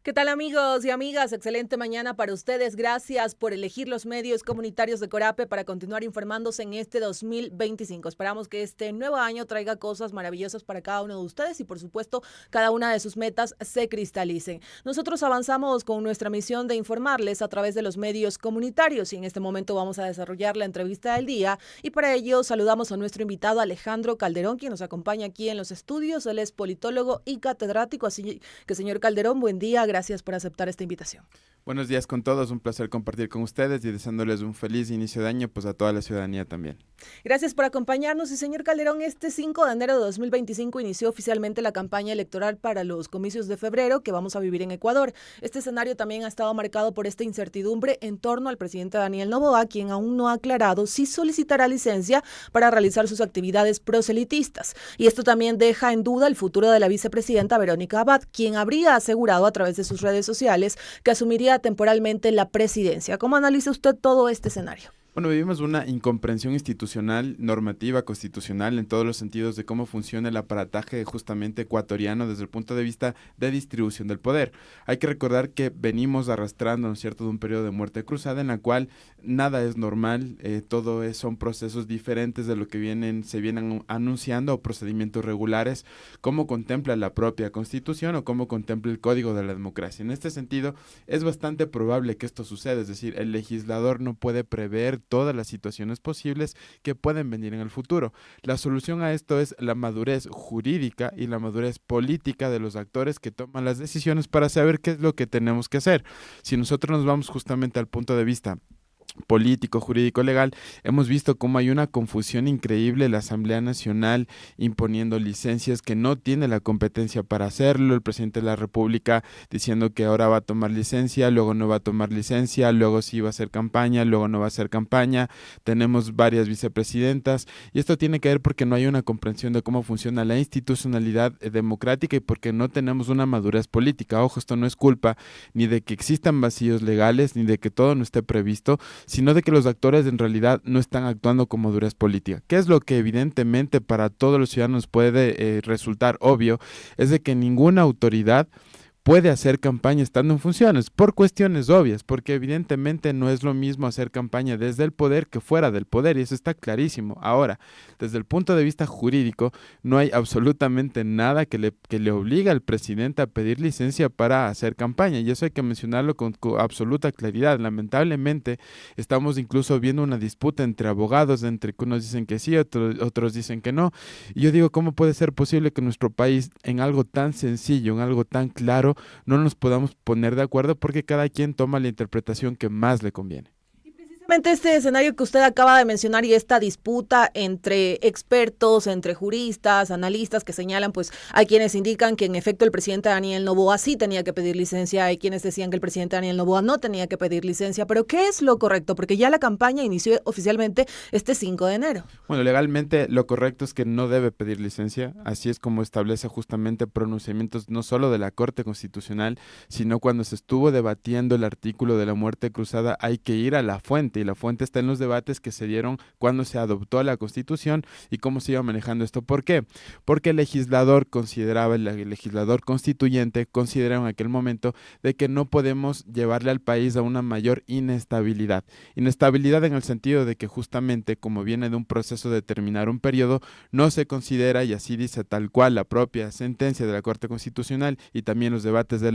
¿Qué tal, amigos y amigas? Excelente mañana para ustedes. Gracias por elegir los medios comunitarios de Corape para continuar informándose en este 2025. Esperamos que este nuevo año traiga cosas maravillosas para cada uno de ustedes y, por supuesto, cada una de sus metas se cristalicen. Nosotros avanzamos con nuestra misión de informarles a través de los medios comunitarios y en este momento vamos a desarrollar la entrevista del día y para ello saludamos a nuestro invitado Alejandro Calderón, quien nos acompaña aquí en los estudios. Él es politólogo y catedrático, así que, señor Calderón, buen día. Gracias por aceptar esta invitación. Buenos días con todos, un placer compartir con ustedes y deseándoles un feliz inicio de año pues a toda la ciudadanía también. Gracias por acompañarnos y señor Calderón, este 5 de enero de 2025 inició oficialmente la campaña electoral para los comicios de febrero que vamos a vivir en Ecuador. Este escenario también ha estado marcado por esta incertidumbre en torno al presidente Daniel Noboa, quien aún no ha aclarado si solicitará licencia para realizar sus actividades proselitistas. Y esto también deja en duda el futuro de la vicepresidenta Verónica Abad, quien habría asegurado a través de sus redes sociales que asumiría temporalmente la presidencia. ¿Cómo analiza usted todo este escenario? Bueno, vivimos una incomprensión institucional, normativa, constitucional, en todos los sentidos de cómo funciona el aparataje justamente ecuatoriano desde el punto de vista de distribución del poder. Hay que recordar que venimos arrastrando, ¿no es cierto?, de un periodo de muerte cruzada en la cual nada es normal, son procesos diferentes de lo que se vienen anunciando o procedimientos regulares, como contempla la propia Constitución o como contempla el Código de la Democracia. En este sentido, es bastante probable que esto suceda, es decir, el legislador no puede prever todas las situaciones posibles que pueden venir en el futuro. La solución a esto es la madurez jurídica y la madurez política de los actores que toman las decisiones para saber qué es lo que tenemos que hacer. Si nosotros nos vamos justamente al punto de vista político, jurídico, legal, hemos visto cómo hay una confusión increíble, la Asamblea Nacional imponiendo licencias que no tiene la competencia para hacerlo, el presidente de la República diciendo que ahora va a tomar licencia, luego no va a tomar licencia, luego sí va a hacer campaña, luego no va a hacer campaña, tenemos varias vicepresidentas y esto tiene que ver porque no hay una comprensión de cómo funciona la institucionalidad democrática y porque no tenemos una madurez política. Ojo, esto no es culpa ni de que existan vacíos legales, ni de que todo no esté previsto, sino de que los actores en realidad no están actuando con madurez política. ¿Qué es lo que evidentemente para todos los ciudadanos puede resultar obvio? Es de que ninguna autoridad puede hacer campaña estando en funciones, por cuestiones obvias, porque evidentemente no es lo mismo hacer campaña desde el poder que fuera del poder, y eso está clarísimo. Ahora, desde el punto de vista jurídico, no hay absolutamente nada que le obligue al presidente a pedir licencia para hacer campaña, y eso hay que mencionarlo con absoluta claridad. Lamentablemente, estamos incluso viendo una disputa entre abogados, entre que unos dicen que sí, otros dicen que no, y yo digo, ¿cómo puede ser posible que nuestro país, en algo tan sencillo, en algo tan claro, no nos podamos poner de acuerdo porque cada quien toma la interpretación que más le conviene? Este escenario que usted acaba de mencionar y esta disputa entre expertos, entre juristas, analistas que señalan, pues hay quienes indican que en efecto el presidente Daniel Noboa sí tenía que pedir licencia, hay quienes decían que el presidente Daniel Noboa no tenía que pedir licencia, pero ¿qué es lo correcto? Porque ya la campaña inició oficialmente este 5 de enero. Bueno, legalmente lo correcto es que no debe pedir licencia, así es como establece justamente pronunciamientos no solo de la Corte Constitucional, sino cuando se estuvo debatiendo el artículo de la muerte cruzada, hay que ir a la fuente, y la fuente está en los debates que se dieron cuando se adoptó la Constitución y cómo se iba manejando esto. ¿Por qué? Porque el legislador constituyente consideraba en aquel momento de que no podemos llevarle al país a una mayor inestabilidad. Inestabilidad en el sentido de que justamente como viene de un proceso de terminar un periodo, no se considera, y así dice tal cual la propia sentencia de la Corte Constitucional y también los debates de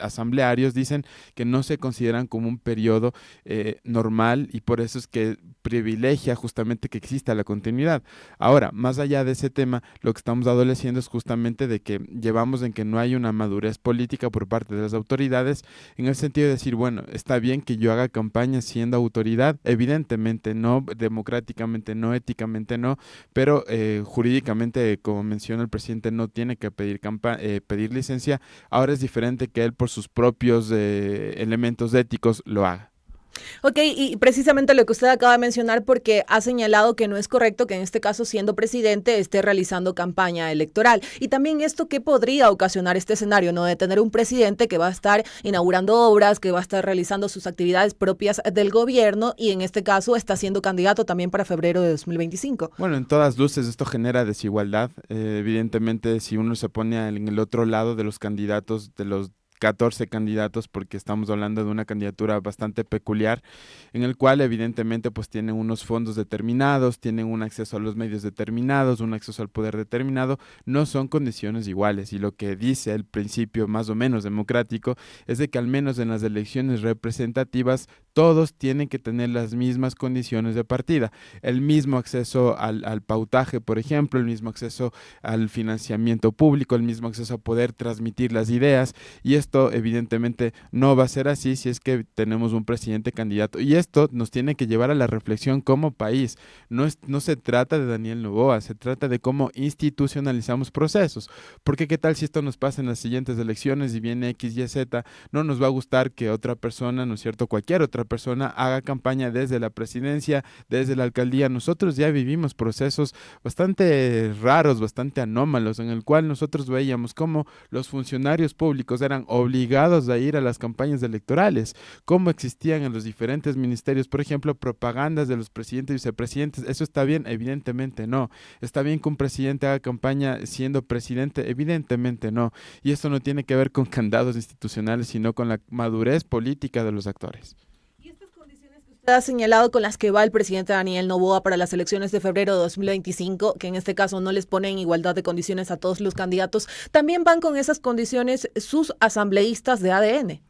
asamblearios dicen que no se consideran como un periodo normal, y por eso es que privilegia justamente que exista la continuidad. Ahora, más allá de ese tema, lo que estamos adoleciendo es justamente de que llevamos en que no hay una madurez política por parte de las autoridades, en el sentido de decir, bueno, está bien que yo haga campaña siendo autoridad, evidentemente no, democráticamente no, éticamente no, pero jurídicamente, como menciona el presidente, no tiene que pedir licencia. Ahora es diferente que él por sus propios elementos éticos lo haga. Ok, y precisamente lo que usted acaba de mencionar, porque ha señalado que no es correcto que en este caso, siendo presidente, esté realizando campaña electoral. Y también esto que podría ocasionar este escenario, ¿no? De tener un presidente que va a estar inaugurando obras, que va a estar realizando sus actividades propias del gobierno y en este caso está siendo candidato también para febrero de 2025. Bueno, en todas luces esto genera desigualdad. Evidentemente, si uno se pone en el otro lado de los candidatos, de los 14 candidatos, porque estamos hablando de una candidatura bastante peculiar, en el cual evidentemente pues tienen unos fondos determinados, tienen un acceso a los medios determinados, un acceso al poder determinado, no son condiciones iguales. Y lo que dice el principio más o menos democrático es de que al menos en las elecciones representativas todos tienen que tener las mismas condiciones de partida, el mismo acceso al pautaje, por ejemplo, el mismo acceso al financiamiento público, el mismo acceso a poder transmitir las ideas, y esto evidentemente no va a ser así si es que tenemos un presidente candidato, y esto nos tiene que llevar a la reflexión como país. No se trata de Daniel Noboa, se trata de cómo institucionalizamos procesos, porque qué tal si esto nos pasa en las siguientes elecciones y viene X, Y, Z, no nos va a gustar que otra persona, ¿no es cierto?, cualquier otra persona haga campaña desde la presidencia, desde la alcaldía. Nosotros ya vivimos procesos bastante raros, bastante anómalos, en el cual nosotros veíamos cómo los funcionarios públicos eran obligados a ir a las campañas electorales, cómo existían en los diferentes ministerios, por ejemplo, propagandas de los presidentes y vicepresidentes. ¿Eso está bien? Evidentemente no. ¿Está bien que un presidente haga campaña siendo presidente? Evidentemente no. Y esto no tiene que ver con candados institucionales, sino con la madurez política de los actores. Ha señalado con las que va el presidente Daniel Noboa para las elecciones de febrero de 2025, que en este caso no les pone en igualdad de condiciones a todos los candidatos, también van con esas condiciones sus asambleístas de ADN.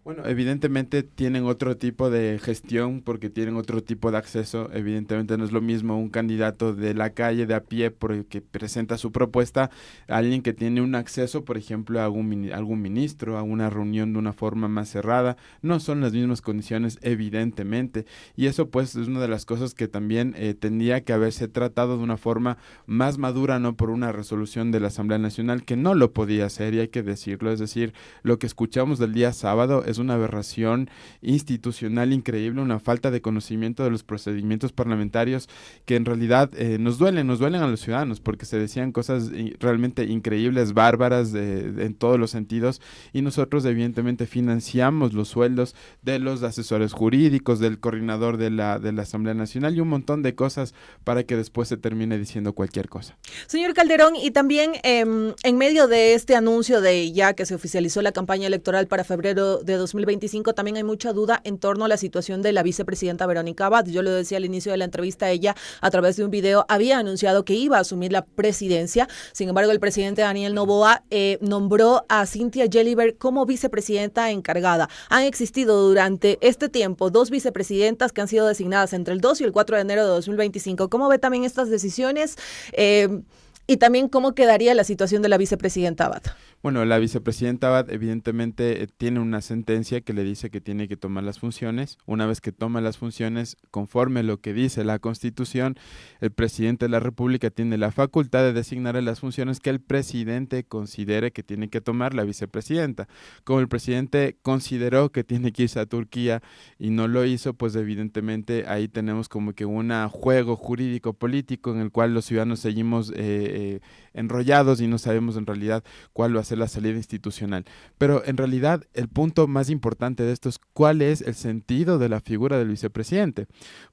Bueno, evidentemente tienen otro tipo de gestión porque tienen otro tipo de acceso. Evidentemente no es lo mismo un candidato de la calle, de a pie, que presenta su propuesta, a alguien que tiene un acceso, por ejemplo, a algún ministro, a una reunión de una forma más cerrada. No son las mismas condiciones, evidentemente. Y eso pues es una de las cosas que también tendría que haberse tratado de una forma más madura, no por una resolución de la Asamblea Nacional, que no lo podía hacer, y hay que decirlo. Es decir, lo que escuchamos del día sábado es una aberración institucional increíble, una falta de conocimiento de los procedimientos parlamentarios que en realidad nos duelen a los ciudadanos, porque se decían cosas realmente increíbles, bárbaras en todos los sentidos, y nosotros evidentemente financiamos los sueldos de los asesores jurídicos, del coordinador de la Asamblea Nacional y un montón de cosas para que después se termine diciendo cualquier cosa. Señor Calderón, y también en medio de este anuncio de ya que se oficializó la campaña electoral para febrero de 2025, también hay mucha duda en torno a la situación de la vicepresidenta Verónica Abad. Yo lo decía al inicio de la entrevista, ella a través de un video había anunciado que iba a asumir la presidencia. Sin embargo, el presidente Daniel Noboa nombró a Cynthia Gelliver como vicepresidenta encargada. Han existido durante este tiempo dos vicepresidentas que han sido designadas entre el 2 y el 4 de enero de 2025. ¿Cómo ve también estas decisiones? Y también cómo quedaría la situación de la vicepresidenta Abad. Bueno, la vicepresidenta Abad evidentemente tiene una sentencia que le dice que tiene que tomar las funciones. Una vez que toma las funciones, conforme lo que dice la Constitución, el presidente de la República tiene la facultad de designar las funciones que el presidente considere que tiene que tomar la vicepresidenta. Como el presidente consideró que tiene que irse a Turquía y no lo hizo, pues evidentemente ahí tenemos como que un juego jurídico político en el cual los ciudadanos seguimos enrollados y no sabemos en realidad cuál va a ser la salida institucional. Pero en realidad el punto más importante de esto es cuál es el sentido de la figura del vicepresidente.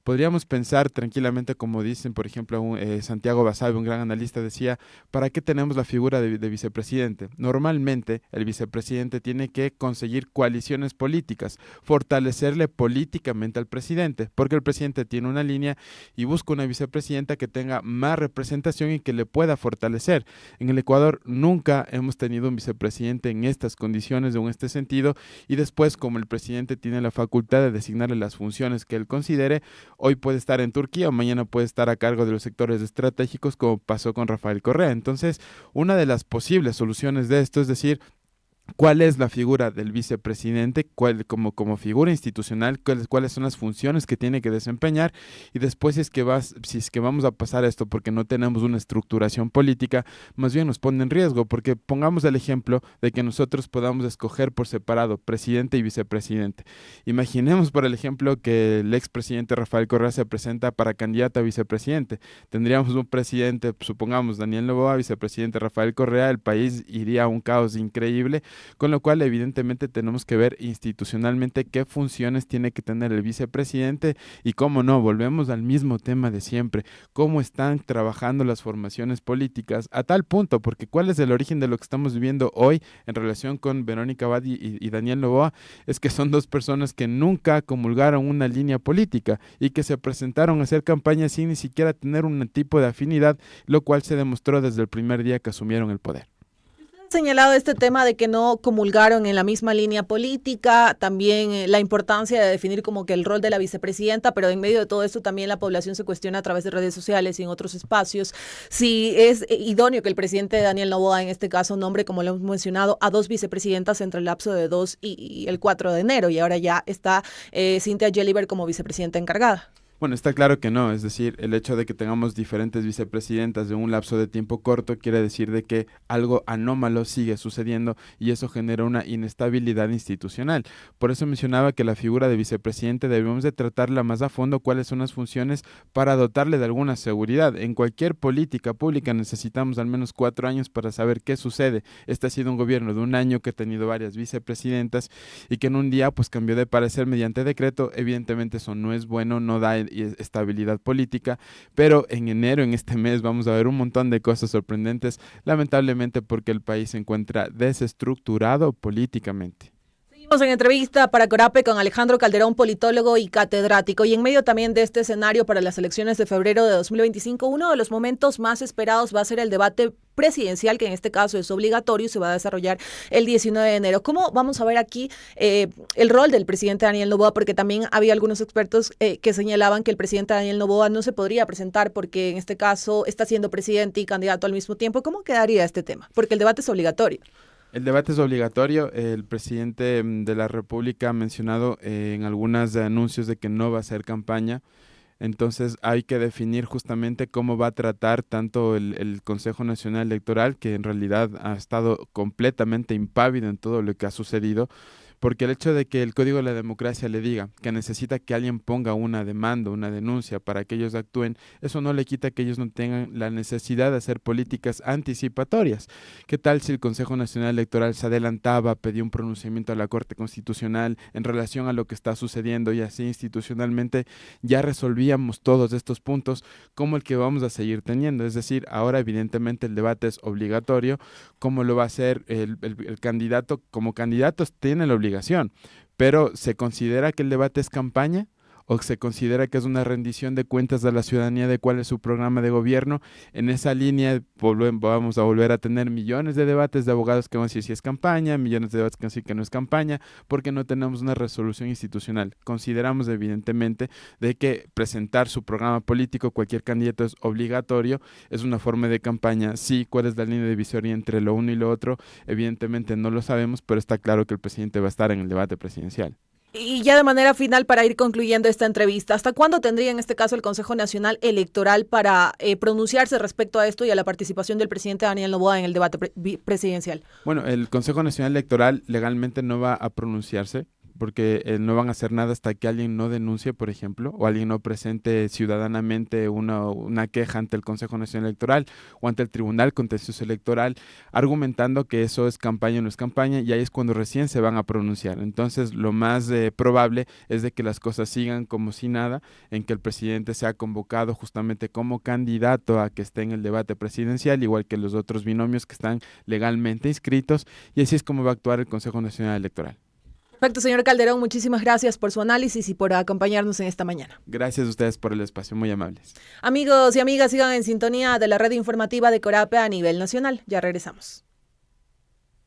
Podríamos pensar tranquilamente, como dicen, por ejemplo, Santiago Basabe, un gran analista, decía, ¿para qué tenemos la figura de vicepresidente? Normalmente el vicepresidente tiene que conseguir coaliciones políticas, fortalecerle políticamente al presidente, porque el presidente tiene una línea y busca una vicepresidenta que tenga más representación y que le pueda fortalecer. En el Ecuador nunca hemos tenido un vicepresidente en estas condiciones o en este sentido, y después, como el presidente tiene la facultad de designarle las funciones que él considere, hoy puede estar en Turquía o mañana puede estar a cargo de los sectores estratégicos, como pasó con Rafael Correa. Entonces, una de las posibles soluciones de esto es decir, cuál es la figura del vicepresidente, como figura institucional, cuáles son las funciones que tiene que desempeñar, y después si es que vamos a pasar a esto porque no tenemos una estructuración política, más bien nos pone en riesgo, porque pongamos el ejemplo de que nosotros podamos escoger por separado presidente y vicepresidente. Imaginemos, por el ejemplo, que el expresidente Rafael Correa se presenta para candidato a vicepresidente. Tendríamos un presidente, supongamos Daniel Noboa, vicepresidente Rafael Correa, el país iría a un caos increíble, con lo cual evidentemente tenemos que ver institucionalmente qué funciones tiene que tener el vicepresidente y cómo no, volvemos al mismo tema de siempre, cómo están trabajando las formaciones políticas a tal punto, porque cuál es el origen de lo que estamos viviendo hoy en relación con Verónica Abad y Daniel Noboa, es que son dos personas que nunca comulgaron una línea política y que se presentaron a hacer campaña sin ni siquiera tener un tipo de afinidad, lo cual se demostró desde el primer día que asumieron el poder. Señalado este tema de que no comulgaron en la misma línea política, también la importancia de definir como que el rol de la vicepresidenta, pero en medio de todo esto también la población se cuestiona a través de redes sociales y en otros espacios si es idóneo que el presidente Daniel Noboa en este caso nombre, como lo hemos mencionado, a dos vicepresidentas entre el lapso de 2 y el 4 de enero, y ahora ya está Cynthia Gelliver como vicepresidenta encargada. Bueno, está claro que no, es decir, el hecho de que tengamos diferentes vicepresidentas de un lapso de tiempo corto quiere decir de que algo anómalo sigue sucediendo y eso genera una inestabilidad institucional. Por eso mencionaba que la figura de vicepresidente debemos de tratarla más a fondo, cuáles son las funciones para dotarle de alguna seguridad. En cualquier política pública necesitamos al menos 4 años para saber qué sucede. Este ha sido un gobierno de un año que ha tenido varias vicepresidentas y que en un día pues cambió de parecer mediante decreto. Evidentemente eso no es bueno, no da y estabilidad política, pero en enero, en este mes, vamos a ver un montón de cosas sorprendentes, lamentablemente porque el país se encuentra desestructurado políticamente. Seguimos en entrevista para Corape con Alejandro Calderón, politólogo y catedrático, y en medio también de este escenario para las elecciones de febrero de 2025, uno de los momentos más esperados va a ser el debate presidencial, que en este caso es obligatorio y se va a desarrollar el 19 de enero. ¿Cómo vamos a ver aquí el rol del presidente Daniel Noboa? Porque también había algunos expertos que señalaban que el presidente Daniel Noboa no se podría presentar porque en este caso está siendo presidente y candidato al mismo tiempo. ¿Cómo quedaría este tema? Porque el debate es obligatorio. El debate es obligatorio. El presidente de la República ha mencionado en algunos anuncios de que no va a hacer campaña. Entonces hay que definir justamente cómo va a tratar tanto el Consejo Nacional Electoral, que en realidad ha estado completamente impávido en todo lo que ha sucedido, porque el hecho de que el Código de la Democracia le diga que necesita que alguien ponga una demanda, una denuncia para que ellos actúen, eso no le quita que ellos no tengan la necesidad de hacer políticas anticipatorias. ¿Qué tal si el Consejo Nacional Electoral se adelantaba, pedía un pronunciamiento a la Corte Constitucional en relación a lo que está sucediendo y así institucionalmente ya resolvíamos todos estos puntos como el que vamos a seguir teniendo? Es decir, ahora evidentemente el debate es obligatorio. ¿Cómo lo va a hacer el candidato? Como candidatos tiene la obligación, pero ¿se considera que el debate es campaña? ¿O se considera que es una rendición de cuentas a la ciudadanía de cuál es su programa de gobierno? En esa línea vamos a volver a tener millones de debates de abogados que van a decir si es campaña, millones de debates que van a decir que no es campaña, porque no tenemos una resolución institucional. Consideramos evidentemente de que presentar su programa político, cualquier candidato, es obligatorio, es una forma de campaña. Sí, ¿cuál es la línea divisoria entre lo uno y lo otro? Evidentemente no lo sabemos, pero está claro que el presidente va a estar en el debate presidencial. Y ya de manera final, para ir concluyendo esta entrevista, ¿hasta cuándo tendría en este caso el Consejo Nacional Electoral para pronunciarse respecto a esto y a la participación del presidente Daniel Noboa en el debate presidencial? Bueno, el Consejo Nacional Electoral legalmente no va a pronunciarse, porque no van a hacer nada hasta que alguien no denuncie, por ejemplo, o alguien no presente ciudadanamente una queja ante el Consejo Nacional Electoral o ante el Tribunal Contencioso Electoral, argumentando que eso es campaña o no es campaña, y ahí es cuando recién se van a pronunciar. Entonces, lo más probable es de que las cosas sigan como si nada, en que el presidente sea convocado justamente como candidato a que esté en el debate presidencial, igual que los otros binomios que están legalmente inscritos, y así es como va a actuar el Consejo Nacional Electoral. Perfecto, señor Calderón, muchísimas gracias por su análisis y por acompañarnos en esta mañana. Gracias a ustedes por el espacio, muy amables. Amigos y amigas, sigan en sintonía de la red informativa de Corape a nivel nacional. Ya regresamos.